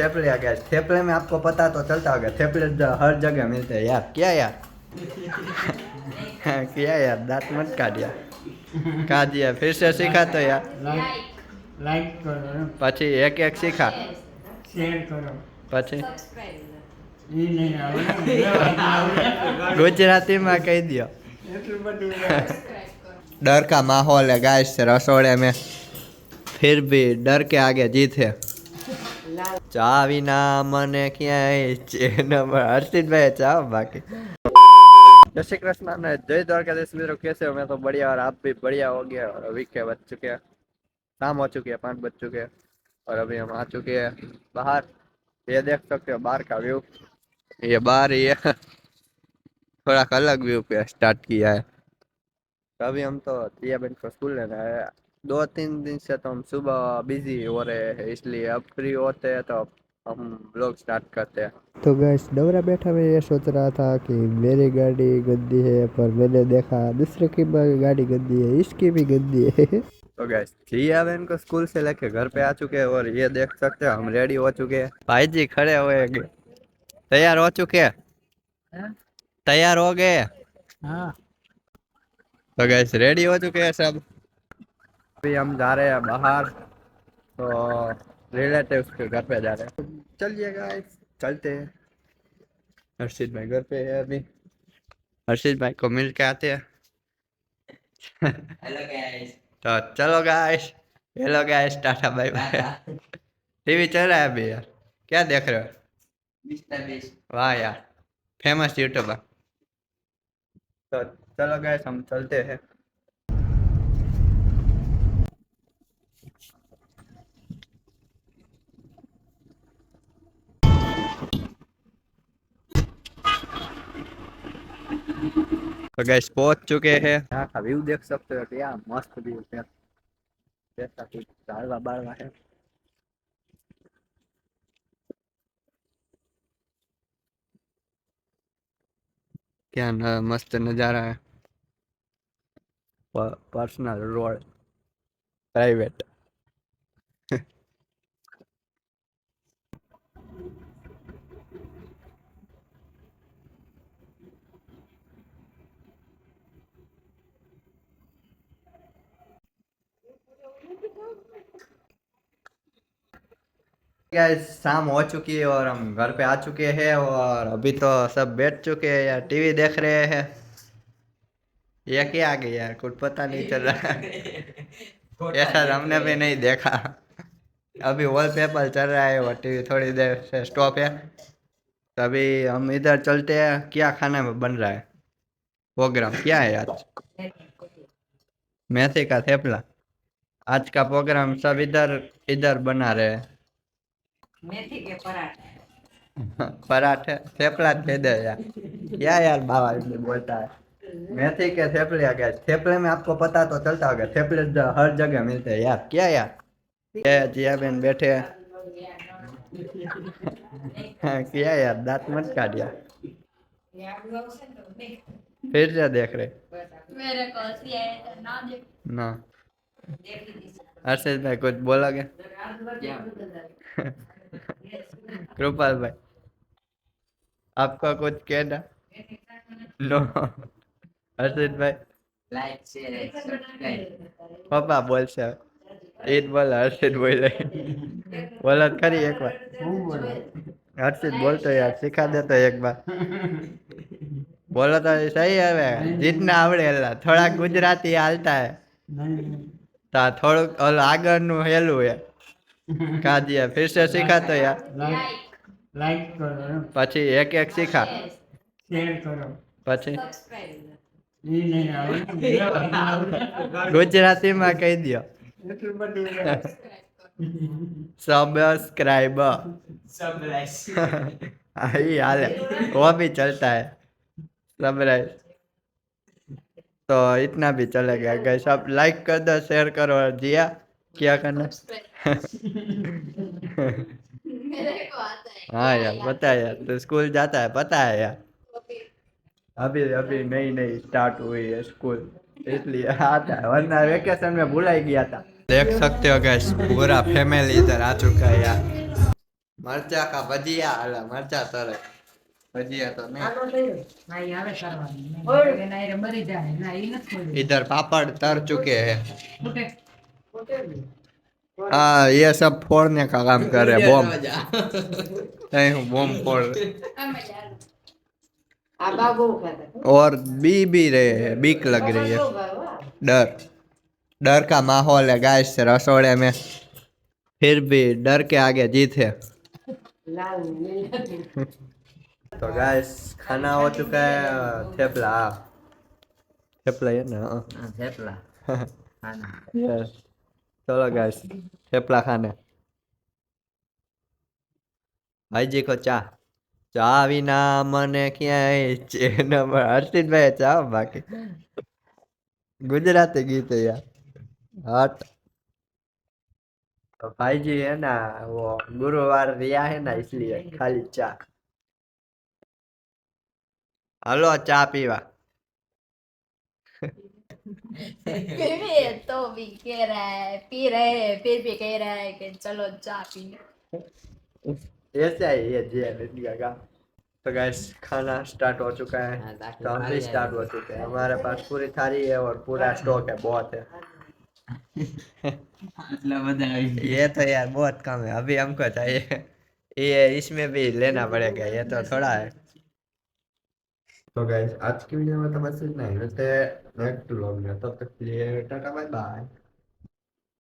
थेपले आ गए। थेपले में आपको पता तो चलता होगा, थेपले हर जगह मिलते हैं यार। क्या यार क्या यार, दांत मत काटिया। का दिया फिर से सीखा तो यार। લાઈક કરો, પછી એક એક सीखा શેર કરો. પછી એ નહીં આવડે ને. गुजराती में कह दियो। એટલું બધું डर का माहौल है गाइस रसोड़े में, फिर भी डर के आगे जीत है। चा विना मने क्या चैन हर्षित भाई चाहो बाकी। जय श्री कृष्ण ने जय द्वारकाधीश मित्रों, कैसे हो? मैं तो बढ़िया और आप भी बढ़िया हो गया। और अभी के बज चुके हैं, शाम हो चुकी है, 5 बज चुके हैं और अभी हम आ चुके हैं बाहर। ये देख सकते हो बाहर का व्यू, ये बाहर ही है। थोड़ा अलग व्यू पे स्टार्ट किया है। तो अभी हम तो तिया बहन को स्कूल लेना है। 2-3 दिन से तो हम सुबह बिजी हो रहे हैं, इसलिए अब फ्री होते हैं तो हम ब्लॉग स्टार्ट करते हैं। तो गैस डवरा बैठा मैं ये सोच रहा था कि मेरी गाड़ी गंदी है, पर मैंने देखा दूसरे की गाड़ी गंदी है, इसकी भी गंदी है। तो गैस जिया बहन को स्कूल से लेके घर पे आ चुके हैं और ये देख सकते हो हम रेडी हो चुके हैं। भाई जी खड़े हुए, तैयार हो चुके हैं, तैयार हो गए। હા. तो गैस रेडी हो चुके हैं सब। अभी हम जा रहे हैं बाहर, तो रिलेटिव्स के घर पे जा रहे हैं। चलिए गाइस चलते हैं। हर्षित भाई घर पे है अभी, हर्षित भाई को मिल के आते हैं। Hello guys. तो चलो guys, hello guys, tata bye bye. TV चल रहा है अभी यार, क्या देख रहे हो? Mister Beast. वाह यार, फेमस यूट्यूबर। तो चलो गाइस हम चलते हैं। तो गैस पहुंच चुके हैं। यहाँ का व्यू देख सकते हो, क्या मस्त व्यू है। जैसा कि झाड़वा बाड़वा है। क्या मस्त नज़ारा है। Personal road, private. गाइस शाम हो चुकी है और हम घर पे आ चुके हैं और अभी तो सब बैठ चुके हैं यार, टीवी देख रहे हैं। ये क्या आ गया यार, कुछ पता नहीं चल रहा है। ऐसा हमने भी नहीं देखा। अभी वॉलपेपर चल रहा है और टीवी थोड़ी देर से स्टॉप है। तभी हम इधर चलते हैं, क्या खाने में बन रहा है, प्रोग्राम क्या है आज? मेथी का थेपला। आज का प्रोग्राम सब इधर इधर बना रहे हैं। मेथी के पराठे। पराठे थेपला कह दे यार, क्या यार बाबा इसलिए बोलता है। मेथी के थेपले आ गए। थेपले में आपको पता तो चलता होगा, थेपले हर जगह मिलते हैं यार। क्या यार, ये जिया बहन बैठे हैं। क्या यार, दांत मत काटिया। फिर से देख रहे मेरे को ना देख। ना। हर्षित भाई कुछ बोलोगे? क्या? कृपाल भाई आपका कुछ कहना? नो। हर्षित भाई लाइक शेयर सब्सक्राइब। पापा बोल से ईद बोल, हर्षित बोले। बोला तो खरी एक बार। હું બોલો. हर्षित बोल तो यार, सिखा दे तो एक बार। बोलो तो सही है, जितना आवड़े एला थोड़ा गुजराती हालता है। નહીં નહીં. ता थोड़ा और आगर नु हेलू है। का दिया फिर से सीखा तो यार। લાઈક કરો, પછી એક એક सीखा શેર કરો. પછી એ નહીં આવડે. गुजराती में कह दियो। એટલું બધું सब्सक्राइबर। सब लाइक। यही हाल है, वो भी चलता है सब राइट। तो इतना भी चलेगा गाइस, आप लाइक कर दो, शेयर करो। और जिया क्या करना? मेरे को आता है। हाँ यार पता है यार, तो स्कूल जाता है पता है यार। अभी अभी नई नई स्टार्ट हुई है स्कूल, इसलिए आता है, वरना वेकेशन में भूला ही गया था। देख सकते हो गाइस पूरा फैमिली इधर आ चुका है यार। मरचा का भजिया अला मरचा तरे भजिया तो नहीं ના ઈ આવે કરવાની નહીં એના એ મરી જાય ના ઈ નથી મરી इधर पापड़ तर चुके हैं ફૂટે हाँ ये सब फोड़ने का काम कर रहे बॉम्ब नहीं हूँ बॉम्ब फोड़ रहे। આ બાબુ ખાતા और भी रहे हैं बीक लग रही है डर डर का माहौल है गाइस रसोड़े में फिर भी डर के आगे जीत है લાલ લીલા तो गाइस खाना हो चुका है थेपला थेपला है ना हाँ। हाँ, थेपला खाना Yes. चलो गाइस थेपला खाने भाई जी को चा चा विना मने ક્યાંય ચેન હર્ષિતભાઈ ચા બાકી गुजराती गीत है यार हट तो भाई जी है ना वो गुरुवार रिया है ना इसलिए खाली चा हेलो चा पीवा फिर भी ये तो भी कह रहा है पी रहे हैं फिर भी कह रहा है कि चलो चाय पीने ऐसा ही है जी इंडिया का तो गैस खाना स्टार्ट हो चुका है हाँ, ताकि तो हम भी खाली स्टार्ट हो चुके हैं हमारे पास पूरी थाली है और पूरा स्टॉक है बहुत है मतलब बता ये तो यार बहुत कम है अभी हमको चाहिए ये इसमें भी लेना पड़ेगा ये तो थोड़ा है तो गाइस आज की वीडियो में तो बस इतना ही मिलते हैं नेक्स्ट व्लॉग में तब तक के लिए टाटा बाय बाय